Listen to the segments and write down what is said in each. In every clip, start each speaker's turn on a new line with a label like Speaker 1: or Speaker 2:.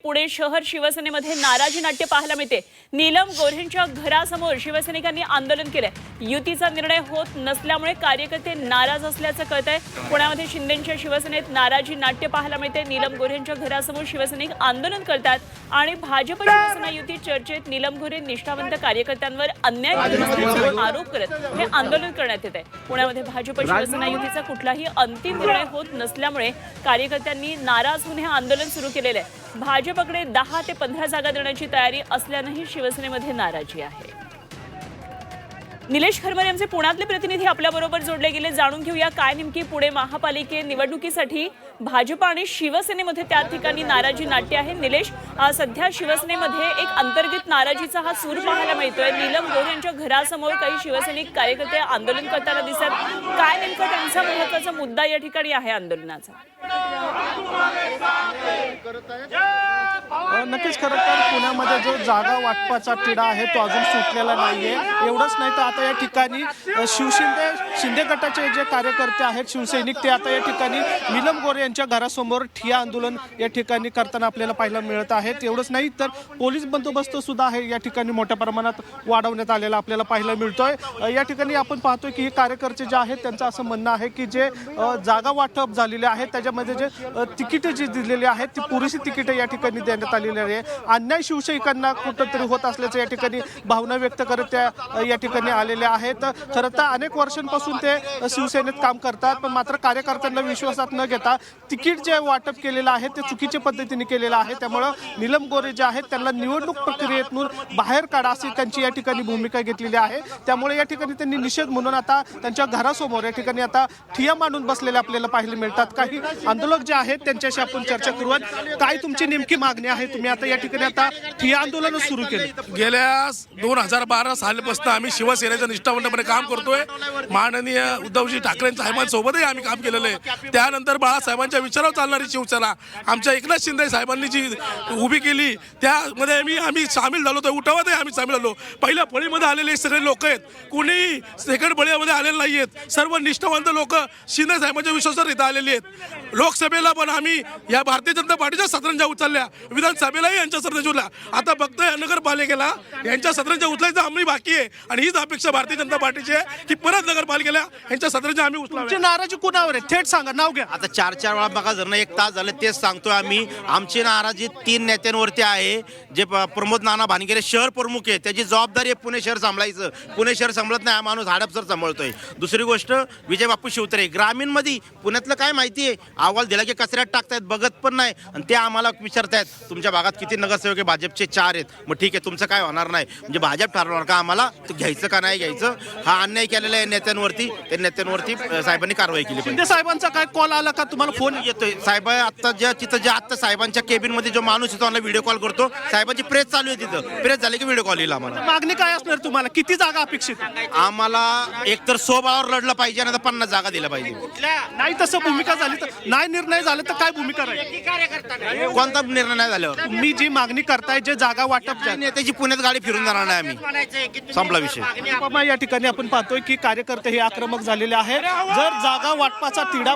Speaker 1: पुणे शहर शिवसेनेमध्ये नाराजी नाट्य पाहायला मिळते। नीलम गोऱ्हेंच्या घरासमोर शिवसैनिकांनी आंदोलन केलंय। युतीचा निर्णय होत नसल्यामुळे कार्यकर्ते नाराज असल्याचं कळतंय। पुण्यामध्ये शिंदेंच्या शिवसेनेत नाराजी नाट्य पाहायला मिळते। नीलम गोऱ्हेंच्या घरासमोर शिवसैनिक आंदोलन करतात आणि भाजप शिवसेना युती चर्चेत नीलम गोऱ्हे निष्ठावंत कार्यकर्त्यांवर अन्याय करत असल्याचा आरोप करत हे आंदोलन करण्यात येत आहे। पुण्यामध्ये भाजप शिवसेना युतीचा कुठलाही अंतिम निर्णय होत नसल्यामुळे कार्यकर्त्यांनी नाराज होऊन हे आंदोलन सुरू केलेलं आहे। भाजपकडे 10 ते 15 जागा देण्याची तयारी असल्यानेही शिवसेनेमध्ये नाराजी आहे। निलेश खरमरे यांचे पुण्यातले प्रतिनिधी आपल्याबरोबर जोडले गेले। जाणून घेऊया काय नेमकी पुणे महापालिके निवडणुकीसाठी भाजप आणि शिवसेनेमध्ये त्या ठिकाणी नाराजी नाट्य आहे। निलेश, सध्या शिवसेनेमध्ये एक अंतर्गत नाराजीचा हा सूर पाहायला मिळतोय। नीलम गोऱ्हे यांच्या घरासमोर काही शिवसैनिक कार्यकर्ते आंदोलन करताना दिसत। काय नेमका त्यांचा महत्त्वाचा मुद्दा या ठिकाणी आहे आंदोलनाचा?
Speaker 2: नक्कीच खरं तर पुण्यामध्ये जो जागा वाटपाचा तिढा आहे तो अजून सुटलेला नाहीये। एवढंच नाही तर आता या ठिकाणी शिंदे गटाचे जे कार्यकर्ते आहेत शिवसैनिक ते आता या ठिकाणी नीलम गोऱ्हे यांच्या घरासमोर ठिय्या आंदोलन या ठिकाणी करताना आपल्याला पाहायला मिळत आहे। एवढंच नाही तर पोलीस बंदोबस्त सुद्धा आहे या ठिकाणी मोठ्या प्रमाणात वाढवण्यात आलेला आपल्याला पाहायला मिळतोय। या ठिकाणी आपण पाहतोय की हे कार्यकर्ते जे आहेत त्यांचं असं म्हणणं आहे की जे जागा वाटप झालेले आहेत त्याच्यामध्ये जे तिकीटं जी दिलेली आहेत ती पुरेशी तिकीटं या ठिकाणी देण्यात आलेली आहे। अन्याय शिवसैनिकांना कुठंतरी होत असल्याचं या ठिकाणी भावना व्यक्त करत त्या या ठिकाणी आलेल्या आहेत। खरं तर अनेक वर्षांपासून ते शिवसेनेत काम करतात, पण मात्र कार्यकर्त्यांना विश्वासात न घेता तिकीट जे वाटप केलेलं आहे ते चुकीच्या पद्धतीने केलेलं आहे। त्यामुळं नीलम गोऱ्हे जे आहेत त्यांना निवडणूक प्रक्रियेतून बाहेर काढा अशी त्यांची या ठिकाणी भूमिका घेतलेली आहे। त्यामुळे या ठिकाणी त्यांनी निषेध म्हणून आता त्यांच्या घरासमोर या ठिकाणी आता ठिय्या मांडून बसलेले आपल्याला पाहायला मिळतात। काही आंदोलक जे आहेत त्यांच्याशी आपण चर्चा करूयात। काय तुमची नेमकी मागणी आहे? तुम्ही आता या ठिकाणी आता ठिय्या आंदोलन सुरू केले।
Speaker 3: गेल्या 2012 सालापासून आम्ही शिवसेनेचं निष्ठावंतपणे काम करतोय। माननीय उद्धवजी ठाकरे साहेबांसोबतही आम्ही काम केलेलं आहे। त्यानंतर बाळासाहेबांच्या विचारावर चालणारी शिवसेना आमच्या एकनाथ शिंदे साहेबांनी जी उभी केली त्यामध्ये आम्ही सामील झालो। तर उठावातही आम्ही सामील झालो। पहिल्या फळीमध्ये आलेले सगळे लोक आहेत, कोणी सेकंड फळीमध्ये आलेले नाही आहेत। सर्व निष्ठावंत लोक शिंदे साहेबांच्या विश्वासावर इथं आलेली आहेत। लोकसभेला पण आम्ही या भारतीय जनता पार्टीच्या सतरंजा उचलल्या, विधानसभेलाही यांच्या सतरंजा उचलल्या। आता फक्त नगरपालिकेला यांच्या सतरंजा उचलायचं आम्ही बाकी आहे आणि हीच अपेक्षा भारतीय जनता पार्टीची आहे की परत नगरपालिकेला यांच्या सतरंजा आम्ही उचलावे।
Speaker 2: नाराजी कुणावर आहे थेट सांगा, नाव घ्या।
Speaker 4: आता 4 वेळा बघा जर 1 तास झालं तेच सांगतोय आम्ही। आमची नाराजी 3 नेत्यांवरती आहे। जे प्रमोद नाना भानगिरे शहर प्रमुख आहे त्याची जबाबदारी आहे पुणे शहर सांभाळायचं। पुणे शहर सांभाळत नाही हा माणूस हडपसर सांभाळतोय। दुसरी गोष्ट विजय बापू शिवतरे ग्रामीण मध्ये पुण्यातलं काय माहिती आहे, अहवाल दिला की कचऱ्यात टाकतायत, बघत पण नाही आणि ते आम्हाला विचारतायत तुमच्या भागात किती नगरसेवक आहे? भाजपचे 4 आहेत। मग ठीक आहे तुमचं काय होणार नाही म्हणजे भाजप ठरवणार का आम्हाला घ्यायचं का नाही घ्यायचं? हा अन्याय केलेला आहे नेत्यांवरती, ते नेत्यांवरती साहेबांनी कारवाई केली पाहिजे।
Speaker 2: शिंदे साहेबांचा काय कॉल आला का तुम्हाला? फोन
Speaker 4: येतोय साहेब आता जे आता साहेबांच्या केबिन मध्ये जो माणूस येतो आम्हाला व्हिडिओ कॉल करतो। साहेबांची प्रेस चालू आहे, तिथं प्रेस झाली की व्हिडिओ कॉल येईल आम्हाला।
Speaker 2: मागणी काय असणार तुम्हाला? किती जागा अपेक्षित?
Speaker 4: आम्हाला एकतर 100 बळावर लढलं पाहिजे आणि 50 जागा दिल्या पाहिजे।
Speaker 2: नाही तसं भूमिका झाली तर नाही, निर्णय झाला तर काय भूमिका राहील?
Speaker 4: कोणता निर्णय नाही झाल्यावर
Speaker 2: तुम्ही जी मागणी करताय जे जागा वाटप
Speaker 4: नेत्याची पुण्यात गाडी फिरून जाणार नाही आम्ही, संपला विषय।
Speaker 2: बाबा या ठिकाणी आपण पाहतोय की कार्यकर्ते हे आक्रमक झालेले आहेत। जर जागा वाटपाचा तिढा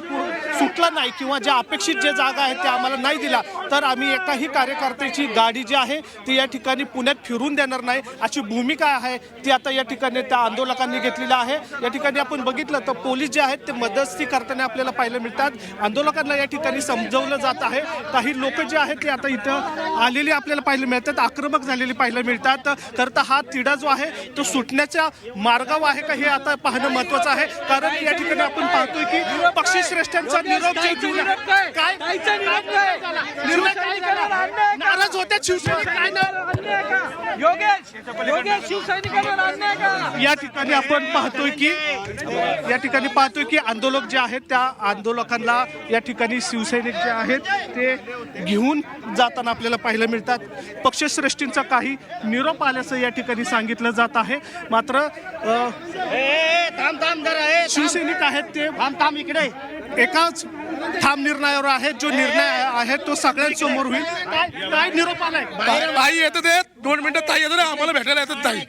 Speaker 2: सुटला नाही किंवा ज्या अपेक्षित जे जागा आहेत ते आम्हाला नाही दिला तर आम्ही एकाही कार्यकर्त्याची गाडी जी आहे ती या ठिकाणी पुण्यात फिरून देणार नाही अशी भूमिका आहे ती आता या ठिकाणी त्या आंदोलकांनी घेतलेली आहे। या ठिकाणी आपण बघितलं तर पोलीस जे आहेत ते मध्यस्थी करताना आपल्याला पाहायला मिळतात। आंदोलकांना या ठिकाणी समजवलं जात आहे। काही लोक जे आहेत ते आता इथं आलेली आपल्याला पाहायला मिळतात, आक्रमक झालेली पाहायला मिळतात। खरं तर हा तिढा जो आहे तो सुटण्याच्या मार्गावर आहे का हे आता पाहणं महत्वाचं आहे। कारण या ठिकाणी आपण पाहतोय की पक्षश्रेष्ठ्यांचा निरोप काय नाराज होत्या शिवसैनिक या ठिकाणी आपण पाहतोय की आंदोलक जे आहेत त्या आंदोलकांना या ठिकाणी शिवसैनिक जे आहेत ते घेऊन जाताना आपल्याला पाहायला मिळतात। पक्षश्रेष्ठींचा काही निरोप आल्याचं या ठिकाणी सांगितलं जात आहे। मात्र शिवसैनिक आहेत ते इकडे एकाच ठाम निर्णयावर आहेत। जो निर्णय आहे तो सगळ्यांसमोर होईल। काय निरोप आलाय?
Speaker 3: ताई येतात 2 मिनिटात ताई येतात आम्हाला भेटायला येतात ताई।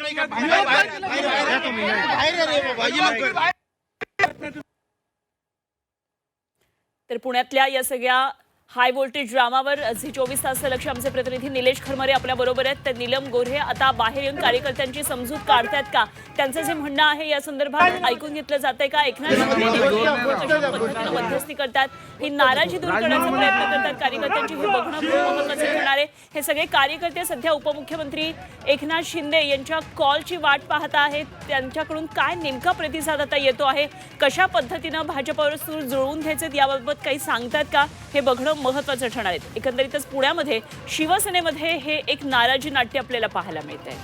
Speaker 1: तर पुण्यातल्या या सगळ्या हाय व्होल्टेज ड्रामावर झी 24 तासचं लक्ष आमचे प्रतिनिधी निलेश खरमरे आपल्या बरोबर आहेत. तर नीलम गोऱ्हे आता बाहेर येऊन कार्यकर्त्यांची समजूत काढतायत का, त्यांचं जे म्हणणं आहे या संदर्भात ऐकून घेतलं जातंय का, एकनाथ शिंदे कशा पद्धतीनं मध्यस्थी करतात, ही नाराजी दूर करण्याचा प्रयत्न करतात कार्यकर्त्यांची, हे बघणं खूप महत्त्वाचं ठरणार आहे. हे सगळे कार्यकर्ते सध्या उपमुख्यमंत्री एकनाथ शिंदे यांच्या कॉलची वाट पाहत आहेत. त्यांच्याकडून काय नेमका प्रतिसाद आता येतो आहे, कशा पद्धतीनं भाजपवर सूर जुळवून घ्यायचे याबाबत काही सांगतात का, हे बघणं महत्त्वाचं ठरणार आहे. एकंदरीतच पुण्यामध्ये शिवसेनेमध्ये हे एक नाराजी नाट्य आपल्याला पाहायला मिळत आहे.